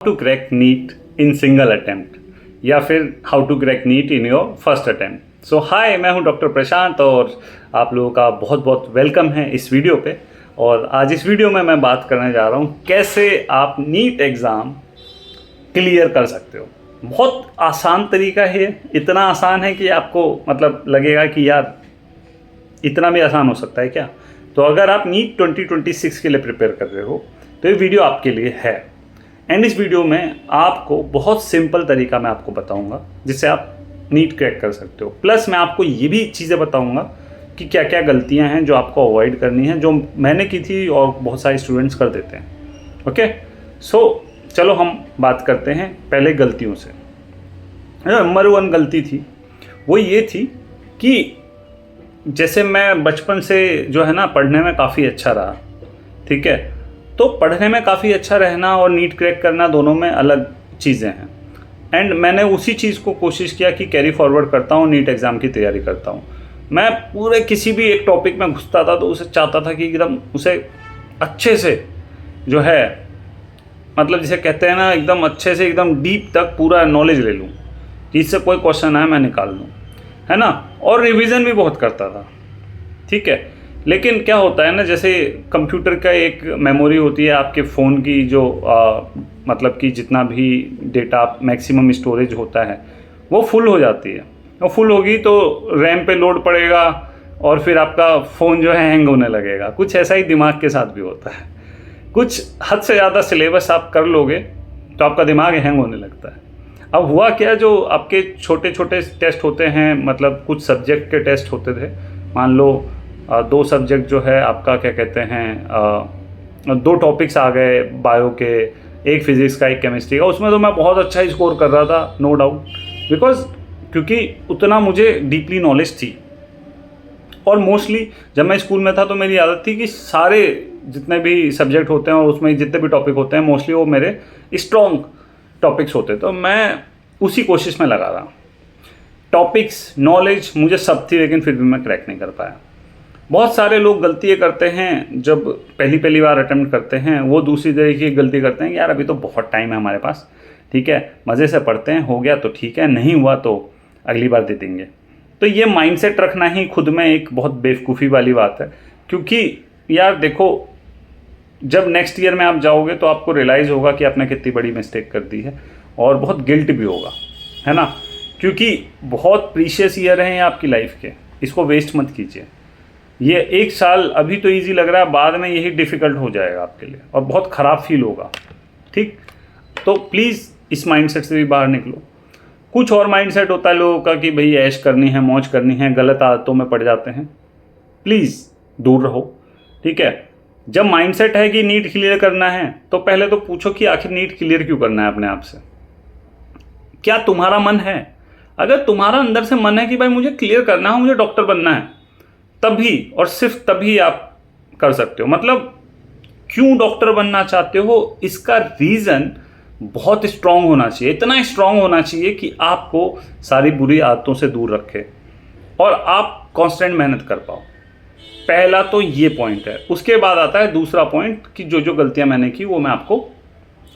To crack NEET in single attempt या फिर how to crack NEET in your first attempt. So hi, मैं हूं doctor प्रशांत और आप लोगों का बहुत बहुत वेलकम है इस वीडियो पे। और आज इस वीडियो में मैं बात करने जा रहा हूं कैसे आप नीट एग्ज़ाम क्लियर कर सकते हो। बहुत आसान तरीका है, इतना आसान है कि आपको मतलब लगेगा कि यार इतना भी आसान हो सकता है क्या। तो अगर आप नीट 2026 के लिए प्रिपेयर कर रहे हो तो ये वीडियो आपके लिए है। एंड इस वीडियो में आपको बहुत सिंपल तरीका मैं आपको बताऊंगा जिससे आप नीट क्रैक कर सकते हो। प्लस मैं आपको ये भी चीज़ें बताऊंगा कि क्या क्या गलतियां हैं जो आपको अवॉइड करनी है, जो मैंने की थी और बहुत सारे स्टूडेंट्स कर देते हैं। ओके, सो चलो हम बात करते हैं पहले गलतियों से। नंबर 1 गलती थी वो ये थी कि जैसे मैं बचपन से जो है ना पढ़ने में काफ़ी अच्छा रहा, ठीक है। तो पढ़ने में काफ़ी अच्छा रहना और नीट क्रैक करना दोनों में अलग चीज़ें हैं। एंड मैंने उसी चीज़ को कोशिश किया कि कैरी फॉरवर्ड करता हूँ, नीट एग्ज़ाम की तैयारी करता हूँ। मैं पूरे किसी भी एक टॉपिक में घुसता था तो उसे चाहता था कि एकदम उसे अच्छे से जो है मतलब जिसे कहते हैं ना एकदम अच्छे से एकदम डीप तक पूरा नॉलेज ले लूँ, जिससे कोई क्वेश्चन आए मैं निकाल लूँ, है ना। और रिवीजन भी बहुत करता था, ठीक है। लेकिन क्या होता है ना, जैसे कंप्यूटर का एक मेमोरी होती है आपके फ़ोन की जो मतलब कि जितना भी डेटा मैक्सिमम स्टोरेज होता है वो फुल हो जाती है। और फुल होगी तो रैम पे लोड पड़ेगा और फिर आपका फ़ोन जो है हैंग होने लगेगा। कुछ ऐसा ही दिमाग के साथ भी होता है। कुछ हद से ज़्यादा सिलेबस आप कर लोगे तो आपका दिमाग हैंग होने लगता है। अब हुआ क्या, जो आपके छोटे छोटे टेस्ट होते हैं, मतलब कुछ सब्जेक्ट के टेस्ट होते थे, मान लो 2 सब्जेक्ट जो है आपका क्या कहते हैं 2 टॉपिक्स आ गए बायो के, एक फिज़िक्स का एक केमिस्ट्री का। उसमें तो मैं बहुत अच्छा ही स्कोर कर रहा था, नो डाउट, बिकॉज क्योंकि उतना मुझे डीपली नॉलेज थी। और मोस्टली जब मैं स्कूल में था तो मेरी आदत थी कि सारे जितने भी सब्जेक्ट होते हैं और उसमें जितने भी टॉपिक होते हैं मोस्टली वो मेरे स्ट्रॉन्ग टॉपिक्स होते, तो मैं उसी कोशिश में लगा रहा। टॉपिक्स नॉलेज मुझे सब थी लेकिन फिर भी मैं क्रैक नहीं कर पाया। बहुत सारे लोग गलती ये करते हैं जब पहली बार अटेम्प्ट करते हैं, वो दूसरी तरीके की गलती करते हैं कि यार अभी तो बहुत टाइम है हमारे पास, ठीक है, मज़े से पढ़ते हैं, हो गया तो ठीक है, नहीं हुआ तो अगली बार दे देंगे। तो ये माइंडसेट रखना ही खुद में एक बहुत बेवकूफ़ी वाली बात है। क्योंकि यार देखो, जब नेक्स्ट ईयर में आप जाओगे तो आपको रियलाइज़ होगा कि आपने कितनी बड़ी मिस्टेक कर दी है और बहुत गिल्ट भी होगा, है ना। क्योंकि बहुत प्रीशियस ईयर हैं आपकी लाइफ के, इसको वेस्ट मत कीजिए। ये 1 साल अभी तो इजी लग रहा है, बाद में यही डिफ़िकल्ट हो जाएगा आपके लिए और बहुत ख़राब फील होगा, ठीक। तो प्लीज़ इस माइंडसेट से भी बाहर निकलो। कुछ और माइंडसेट होता है लोगों का कि भाई ऐश करनी है, मौज करनी है, गलत आदतों में पड़ जाते हैं। प्लीज़ दूर रहो, ठीक है। जब माइंडसेट है कि नीट क्लियर करना है तो पहले तो पूछो कि आखिर नीट क्लियर क्यों करना है अपने आप से। क्या तुम्हारा मन है? अगर तुम्हारा अंदर से मन है कि भाई मुझे क्लियर करना है, मुझे डॉक्टर बनना है, तभी और सिर्फ तभी आप कर सकते हो। मतलब क्यों डॉक्टर बनना चाहते हो, इसका रीज़न बहुत स्ट्रांग होना चाहिए। इतना स्ट्रांग होना चाहिए कि आपको सारी बुरी आदतों से दूर रखे और आप कांस्टेंट मेहनत कर पाओ। पहला तो ये पॉइंट है। उसके बाद आता है दूसरा पॉइंट कि जो जो गलतियां मैंने की वो मैं आपको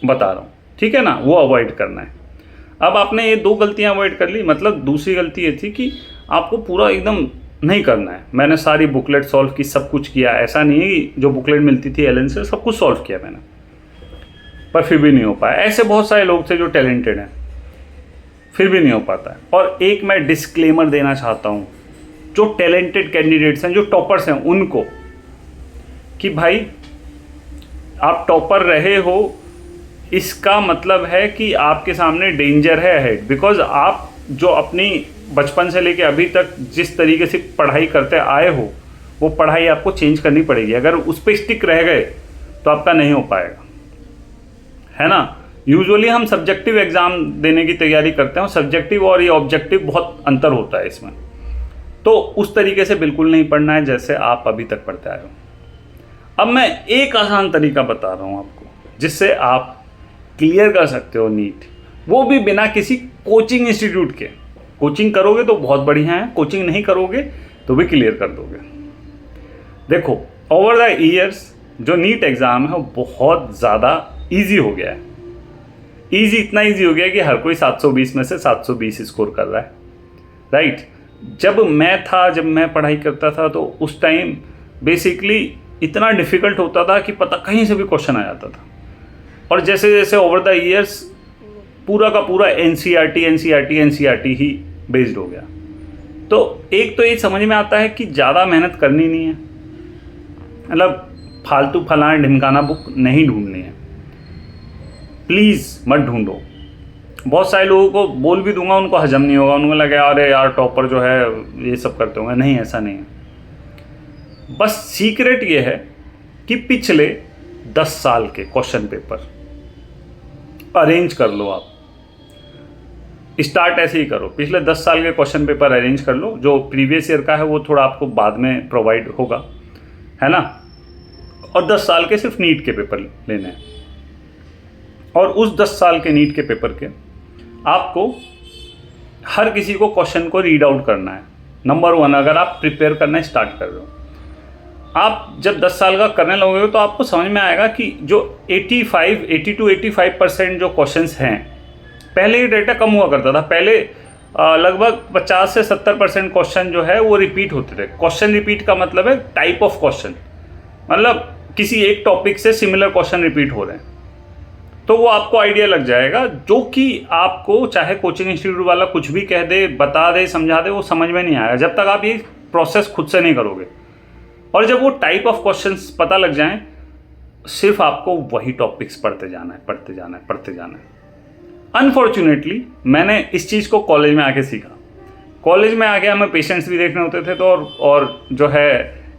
बता रहा हूँ, ठीक है ना, वो अवॉइड करना है। अब आपने ये 2 गलतियां अवॉइड कर ली, मतलब दूसरी गलती ये थी कि आपको पूरा एकदम नहीं करना है। मैंने सारी बुकलेट सॉल्व की, सब कुछ किया, ऐसा नहीं है कि जो बुकलेट मिलती थी एलन से सब कुछ सॉल्व किया मैंने, पर फिर भी नहीं हो पाया। ऐसे बहुत सारे लोग थे जो टैलेंटेड हैं, फिर भी नहीं हो पाता है। और एक मैं डिस्क्लेमर देना चाहता हूँ जो टैलेंटेड कैंडिडेट्स हैं, जो टॉपर्स हैं, उनको, कि भाई आप टॉपर रहे हो इसका मतलब है कि आपके सामने डेंजर है अहेड। बिकॉज आप जो अपनी बचपन से लेके अभी तक जिस तरीके से पढ़ाई करते आए हो वो पढ़ाई आपको चेंज करनी पड़ेगी। अगर उस पर स्टिक रह गए तो आपका नहीं हो पाएगा, है ना। यूजुअली हम सब्जेक्टिव एग्ज़ाम देने की तैयारी करते हैं और सब्जेक्टिव और ये ऑब्जेक्टिव बहुत अंतर होता है इसमें। तो उस तरीके से बिल्कुल नहीं पढ़ना है जैसे आप अभी तक पढ़ते आए हो। अब मैं एक आसान तरीका बता रहा हूँ आपको जिससे आप क्लियर कर सकते हो नीट, वो भी बिना किसी कोचिंग इंस्टीट्यूट के। कोचिंग करोगे तो बहुत बढ़िया है, कोचिंग नहीं करोगे तो भी क्लियर कर दोगे। देखो, ओवर द ईयर्स जो नीट एग्ज़ाम है वो बहुत ज़्यादा ईजी हो गया है। ईजी, इतना ईजी हो गया कि हर कोई 720 में से 720 स्कोर कर रहा है, राइट। जब मैं पढ़ाई करता था तो उस टाइम बेसिकली इतना डिफ़िकल्ट होता था कि पता कहीं से भी क्वेश्चन आ जाता था। और जैसे जैसे ओवर द ईयर्स पूरा का पूरा एनसीईआरटी ही बेस्ड हो गया। तो एक तो ये समझ में आता है कि ज़्यादा मेहनत करनी नहीं है, मतलब फालतू फलाना ढिमकाना बुक नहीं ढूंढनी है, प्लीज़ मत ढूंढो। बहुत सारे लोगों को बोल भी दूंगा, उनको हजम नहीं होगा, उनको लगे अरे यार टॉपर जो है ये सब करते होंगे। नहीं, ऐसा नहीं है। बस सीक्रेट ये है कि पिछले 10 साल के क्वेश्चन पेपर अरेंज कर लो। आप स्टार्ट ऐसे ही करो, पिछले 10 साल के क्वेश्चन पेपर अरेंज कर लो। जो प्रीवियस ईयर का है वो थोड़ा आपको बाद में प्रोवाइड होगा, है ना। और 10 साल के सिर्फ नीट के पेपर लेने हैं। और उस 10 साल के नीट के पेपर के आपको हर किसी को क्वेश्चन को रीड आउट करना है। नंबर 1, अगर आप प्रिपेयर करना स्टार्ट कर रहे हो, आप जब 10 साल का करने लगोगे तो आपको समझ में आएगा कि जो 80 to 85% जो क्वेश्चंस हैं, पहले ये डेटा कम हुआ करता था। पहले लगभग 50 से 70% क्वेश्चन जो है वो रिपीट होते थे। क्वेश्चन रिपीट का मतलब है टाइप ऑफ क्वेश्चन, मतलब किसी एक टॉपिक से सिमिलर क्वेश्चन रिपीट हो रहे हैं। तो वो आपको आइडिया लग जाएगा, जो कि आपको चाहे कोचिंग इंस्टीट्यूट वाला कुछ भी कह दे, बता दे, समझा दे, वो समझ में नहीं आएगा जब तक आप ये प्रोसेस खुद से नहीं करोगे। और जब वो टाइप ऑफ क्वेश्चंस पता लग जाएं, सिर्फ आपको वही टॉपिक्स पढ़ते जाना है। अनफॉर्चुनेटली मैंने इस चीज़ को कॉलेज में आके सीखा। कॉलेज में आके हमें पेशेंट्स भी देखने होते थे, तो और जो है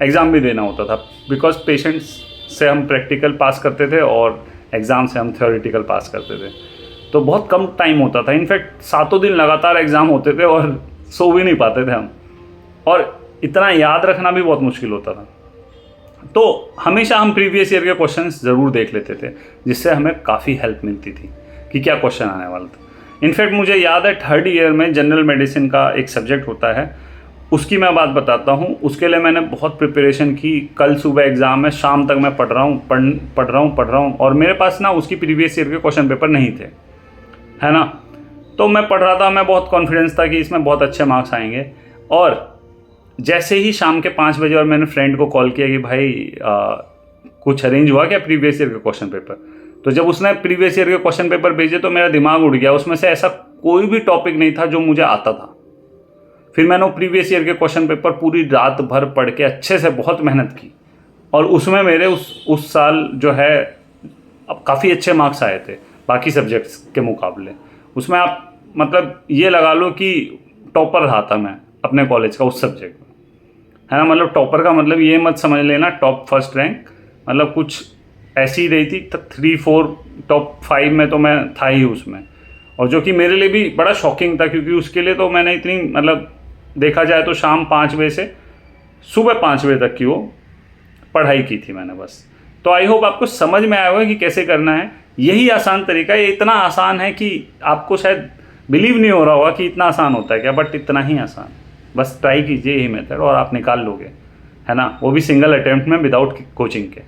एग्ज़ाम भी देना होता था, बिकॉज पेशेंट्स से हम प्रैक्टिकल पास करते थे और एग्ज़ाम से हम थ्योरेटिकल पास करते थे। तो बहुत कम टाइम होता था। इनफैक्ट 7 दिन लगातार एग्ज़ाम होते थे और सो भी नहीं पाते थे हम, और इतना याद रखना भी बहुत मुश्किल होता था। तो हमेशा हम प्रीवियस ईयर के क्वेश्चंस ज़रूर देख लेते थे, जिससे हमें काफ़ी हेल्प मिलती थी कि क्या क्वेश्चन आने वाला था। इनफैक्ट मुझे याद है 3rd ईयर में जनरल मेडिसिन का एक सब्जेक्ट होता है, उसकी मैं बात बताता हूँ। उसके लिए मैंने बहुत प्रिपरेशन की। कल सुबह एग्ज़ाम है, शाम तक मैं पढ़ रहा हूँ और मेरे पास ना उसकी प्रीवियस ईयर के क्वेश्चन पेपर नहीं थे, है ना। तो मैं पढ़ रहा था, मैं बहुत कॉन्फिडेंस था कि इसमें बहुत अच्छे मार्क्स आएंगे। और जैसे ही शाम के 5 बजे और मैंने फ्रेंड को कॉल किया कि भाई कुछ अरेंज हुआ क्या प्रीवियस ईयर के क्वेश्चन पेपर, तो जब उसने प्रीवियस ईयर के क्वेश्चन पेपर भेजे तो मेरा दिमाग उड़ गया। उसमें से ऐसा कोई भी टॉपिक नहीं था जो मुझे आता था। फिर मैंने वो प्रीवियस ईयर के क्वेश्चन पेपर पूरी रात भर पढ़ के अच्छे से बहुत मेहनत की, और उसमें मेरे उस साल जो है अब काफ़ी अच्छे मार्क्स आए थे बाकी सब्जेक्ट्स के मुकाबले। उसमें आप मतलब ये लगा लो कि टॉपर रहा था मैं अपने कॉलेज का उस सब्जेक्ट में, है ना। मतलब टॉपर का मतलब ये मत समझ लेना टॉप 1st रैंक, मतलब कुछ ऐसी ही रही थी। 3-4 टॉप 5 में तो मैं था ही उसमें, और जो कि मेरे लिए भी बड़ा शॉकिंग था, क्योंकि उसके लिए तो मैंने इतनी मतलब देखा जाए तो शाम 5 बजे से सुबह 5 बजे तक की वो पढ़ाई की थी मैंने बस। तो आई होप आपको समझ में आया होगा कि कैसे करना है। यही आसान तरीका है। ये इतना आसान है कि आपको शायद बिलीव नहीं हो रहा होगा कि इतना आसान होता है क्या, बट इतना ही आसान। बस ट्राई कीजिए यही मेथड और आप निकाल लोगे, है ना, वो भी सिंगल अटेम्प्ट में विदाउट कोचिंग के।